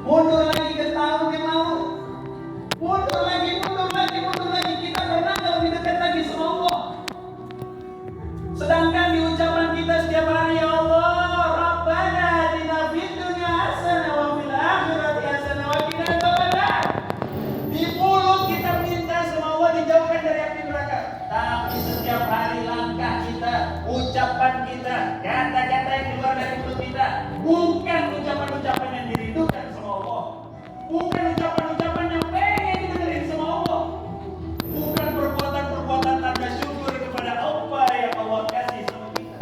Mundur lagi ke tahun yang lalu. Mundur lagi. Kita pernah nggak lebih dekat lagi sama Allah? Sedangkan di ucapan kita setiap hari, ya Allah, Rabbana atina fid dunya hasanah wa fil akhirati hasanah wa qina adzabannar. Di mulut kita minta sama Allah dijauhkan dari api neraka. Tapi setiap hari langkah kita, ucapan kita, kata-kata yang keluar dari mulut kita bukan ucapan-ucapan yang dirindukan sama Allah. Bukan ucapan-ucapan yang pengen didengerin sama Allah. Bukan perbuatan-perbuatan tanda syukur kepada apa yang Allah kasih sama kita.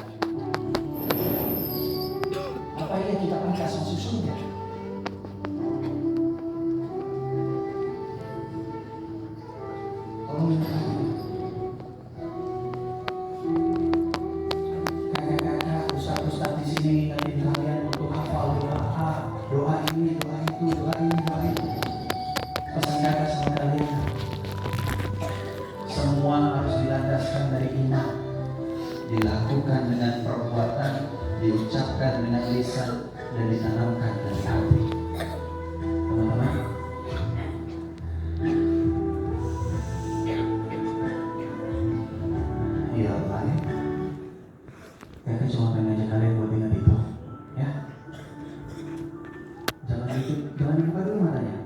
Apa yang kita pantas masuk surga? Tolong minta kakak-kakak, ustaz-ustaz di sini nanti kalian untuk hafal doa ini, doa itu, doa ini, doa itu. Pesan kakak sama kalian, semua harus dilandaskan dari iman, dilakukan dengan perbuatan, diucapkan dengan lisan, dan ditanamkan dari hati. Teman-teman, ya Allah ya. Kakak cuma pengen ngajak kalian buat ingat itu, ya. Jangan dibuka dulu matanya.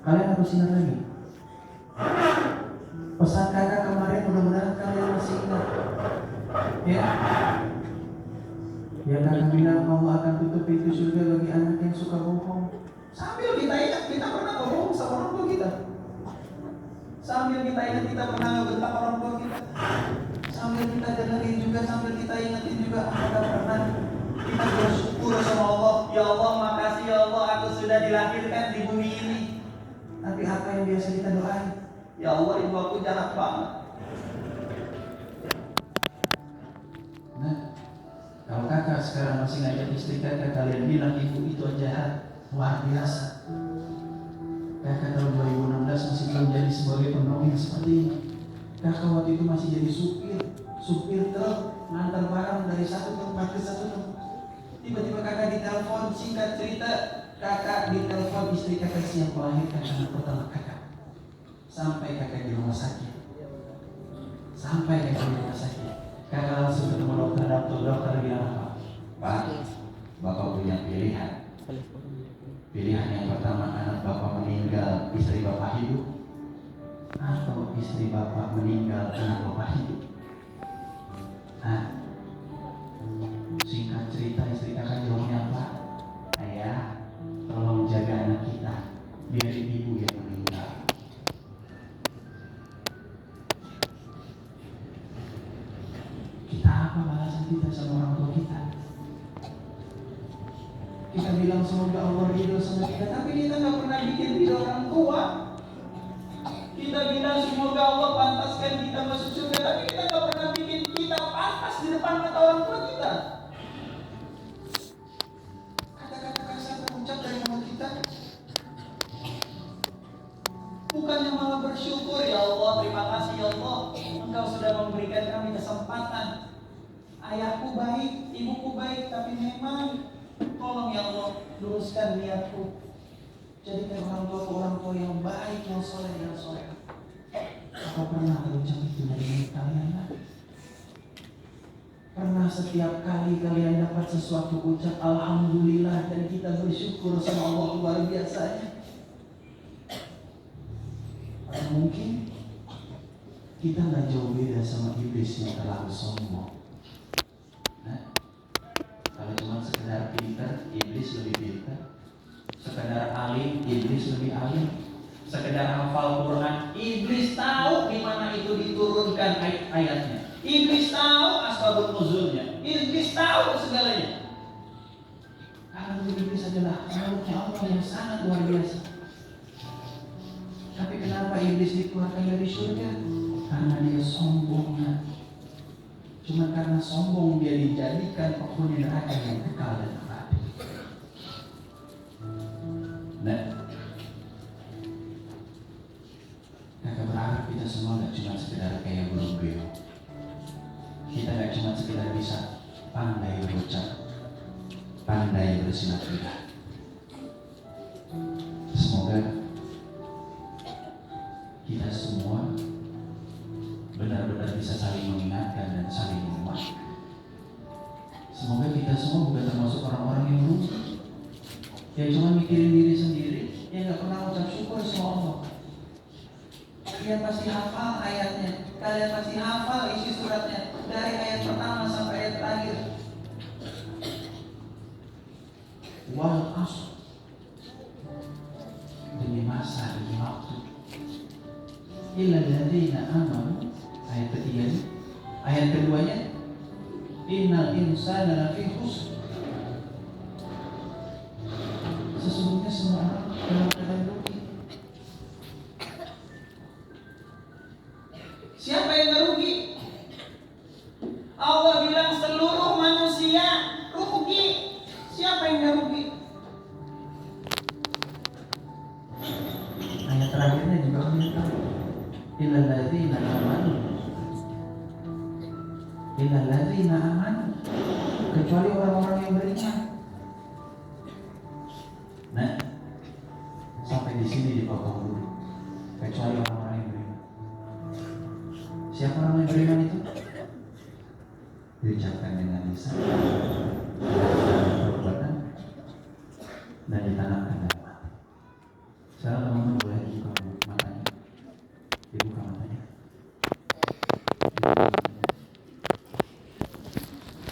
Kalian harus ingat lagi. Pesan kakak kemarin, mudah-mudahan kalian masih ingat, ya. Yang kakak bilang mau akan tutup pintu surga bagi anak yang suka bohong. Sambil kita ingat kita pernah bohong sama orang tua kita. Sambil kita ingat kita pernah ngebentak orang tua kita. Sambil kita dengerin juga, sambil kita ingetin juga, apakah pernah kita bersyukur sama Allah, ya Allah makasih ya Allah aku sudah dilahirkan di bumi ini. Tapi apa yang biasa kita doain? Ya Allah ibu aku jahat banget. Nah, kalau kakak sekarang masih ngajak istri kakak, kalian bilang ibu itu jahat, luar biasa. Kakak tahun 2016 masih belum jadi sebagai pendongeng seperti ini. Kakak waktu itu masih jadi supir truk, ngantar barang dari satu tempat ke satu tempat. Tiba-tiba kakak ditelepon, singkat cerita, kakak ditelepon istri kakak siang melahirkan anak pertama kakak. Sampai kakak di rumah sakit. Kakak langsung ketemu dokter bilang apa? Pak, bapak punya pilihan. Pilihan yang pertama, anak bapak meninggal, istri bapak hidup. Atau istri bapak meninggal, anak bapak hidup. Nah, singkat cerita istri kakak jawabnya apa? Ayah, tolong jaga anak kita, biar ibu yang meninggal. Kita apa balasan kita sama orang tua kita? Kita bilang semoga Allah ridho sama kita, tapi kita nggak pernah bikin ridho orang tua. Kita bilang semoga Allah pantaskan kita masuk surga, tapi kita nggak pernah bikin kita pantas di depan mata orang tua kita. Kata-kata kasar terucap dari mulut kita, bukannya malah bersyukur, ya Allah terima kasih ya Allah, Engkau sudah memberikan kami kesempatan. Ayahku baik, ibuku baik, tapi memang tolong ya Allah luruskan niatku, jadikan orang tua yang baik, yang soleh. Apa pernah berucap itu dari mulut kalian? Pernah setiap kali kalian dapat sesuatu ucap alhamdulillah dan kita bersyukur sama Allah luar biasanya? Atau mungkin kita nggak jauh beda sama iblis yang terlalu sombong. Nah, kalau cuma sekedar pintar, iblis lebih pintar. Sekedar alim, iblis lebih alim. Sekedar hafal Quran, iblis tahu di mana itu diturunkan ayat-ayatnya. Iblis tahu asbabun nuzulnya. Iblis tahu segalanya. Karena iblis adalah makhluknya Allah yang sangat luar biasa. Tapi kenapa iblis dikeluarkan dari surga? Karena dia sombong. Cuma karena sombong dia dijadikan penghuni neraka yang kekal dan abadi. Nah, kakak berharap kita semua gak cuma sekedar kayak burung beo. Kita gak cuma sekedar bisa pandai berucap, pandai bersilat lidah. yang cuma mikirin diri sendiri, yang nggak pernah ucap syukur sama Allah. Kalian pasti hafal ayatnya, kalian pasti hafal isi suratnya dari ayat pertama sampai ayat terakhir. Wal asr, demi masa, demi waktu. Illal ladzina amanu, ayat ketiganya. Ayat keduanya, innal insana lafi khusr. Sesungguhnya semua orang dalam keadaan rugi. Siapa yang merugi? Allah bilang seluruh manusia rugi. Siapa yang rugi? Ayat terakhirnya juga menyatakan illal ladzina amanu. Illal ladzina amanu, kecuali orang-orang yang beriman. Nah, sampai di sini dipotong dulu. Kecuali orang-orang yang beriman. Siapa orang yang beriman itu? Diucapkan dengan lisan, perbuatan, dan ditanamkan.